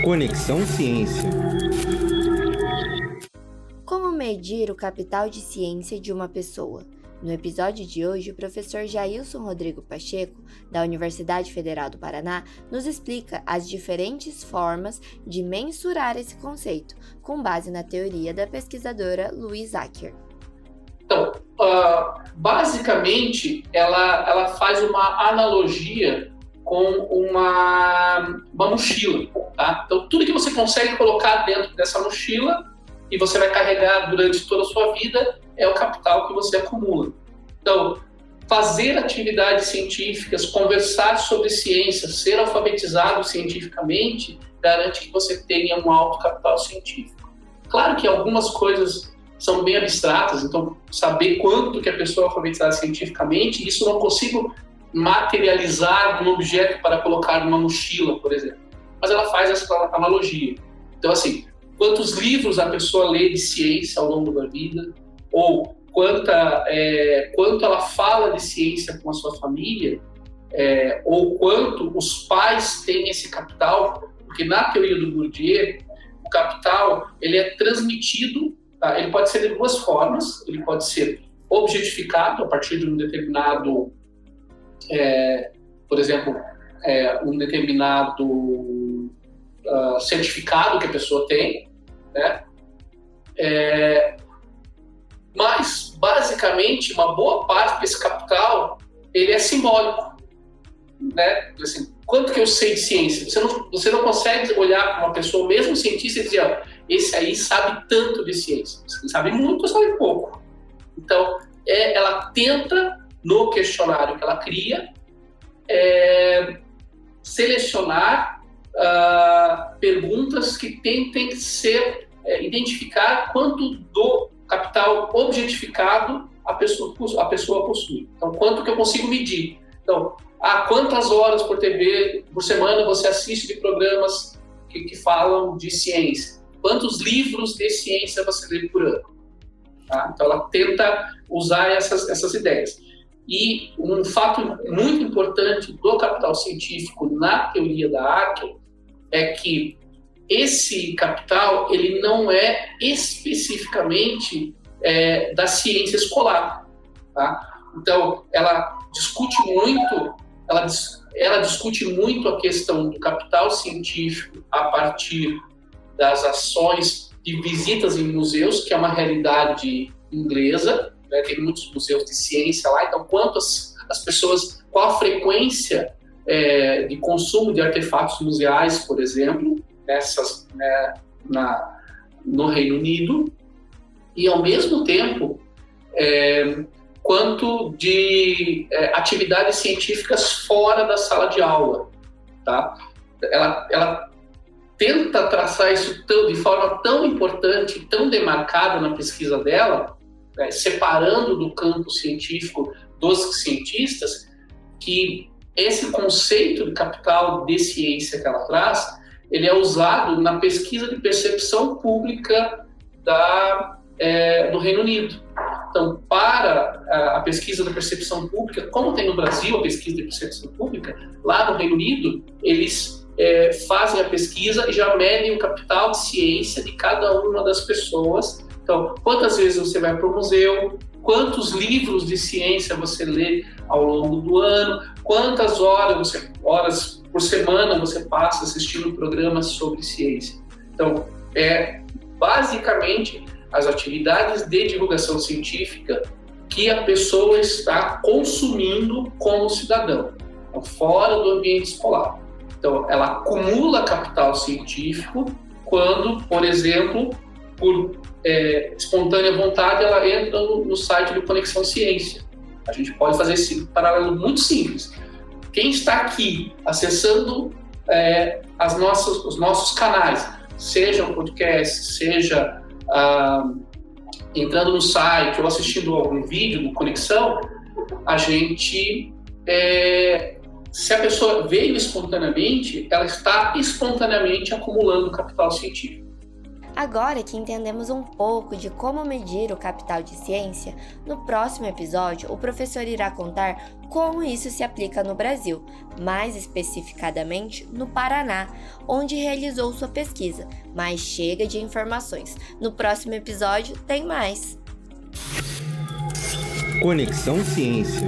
Conexão Ciência. Como medir o capital de ciência de uma pessoa? No episódio de hoje, o professor Jailson Rodrigo Pacheco, da Universidade Federal do Paraná, nos explica as diferentes formas de mensurar esse conceito, com base na teoria da pesquisadora Louise Acker. Então, basicamente, ela faz uma analogia com uma mochila, tá? Então, tudo que você consegue colocar dentro dessa mochila e você vai carregar durante toda a sua vida é o capital que você acumula. Então, fazer atividades científicas, conversar sobre ciência, ser alfabetizado cientificamente, garante que você tenha um alto capital científico. Claro que algumas coisas são bem abstratas, então saber quanto que a pessoa é alfabetizada cientificamente, isso eu não consigo materializar num objeto para colocar numa mochila, por exemplo. Mas ela faz essa analogia. Então, assim, quantos livros a pessoa lê de ciência ao longo da vida, ou quanto ela fala de ciência com a sua família, ou quanto os pais têm esse capital, porque na teoria do Bourdieu, o capital ele é transmitido, tá? Ele pode ser de duas formas, ele pode ser objetificado a partir de um determinado, por exemplo, um determinado certificado que a pessoa tem, né? Mas, basicamente, uma boa parte desse capital, ele é simbólico, né? Assim, quanto que eu sei de ciência? Você não consegue olhar para uma pessoa, mesmo cientista, e dizer, esse aí sabe tanto de ciência. Você sabe muito ou sabe pouco. Então, ela tenta, no questionário que ela cria, selecionar perguntas que tentem identificar quanto do capital objetificado a pessoa possui. Então, quanto que eu consigo medir? Então, quantas horas por TV, por semana, você assiste de programas que falam de ciência? Quantos livros de ciência você lê por ano? Tá? Então, ela tenta usar essas ideias. E um fato muito importante do capital científico na teoria da Acker é que esse capital ele não é especificamente da ciência escolar. Tá? Então, ela discute muito a questão do capital científico a partir das ações de visitas em museus, que é uma realidade inglesa, né? Tem muitos museus de ciência lá, então as pessoas, qual a frequência de consumo de artefatos museais, por exemplo, no Reino Unido, e ao mesmo tempo quanto de atividades científicas fora da sala de aula, tá? Ela tenta traçar isso de forma tão importante, tão demarcada na pesquisa dela, separando do campo científico dos cientistas, que esse conceito de capital de ciência que ela traz, ele é usado na pesquisa de percepção pública do Reino Unido. Então, para a pesquisa da percepção pública, como tem no Brasil a pesquisa de percepção pública, lá no Reino Unido, eles fazem a pesquisa e já medem o capital de ciência de cada uma das pessoas. Então, quantas vezes você vai para o museu, quantos livros de ciência você lê ao longo do ano, quantas horas por semana você passa assistindo programas sobre ciência. Então, basicamente as atividades de divulgação científica que a pessoa está consumindo como cidadão, então, fora do ambiente escolar. Então, ela acumula capital científico quando, por exemplo, por espontânea vontade, ela entra no site do Conexão Ciência. A gente pode fazer esse paralelo muito simples. Quem está aqui acessando os nossos canais, seja um podcast, seja entrando no site ou assistindo algum vídeo do Conexão, a gente, se a pessoa veio espontaneamente, ela está espontaneamente acumulando capital científico. Agora que entendemos um pouco de como medir o capital de ciência, no próximo episódio o professor irá contar como isso se aplica no Brasil, mais especificadamente no Paraná, onde realizou sua pesquisa. Mas chega de informações. No próximo episódio tem mais. Conexão Ciência.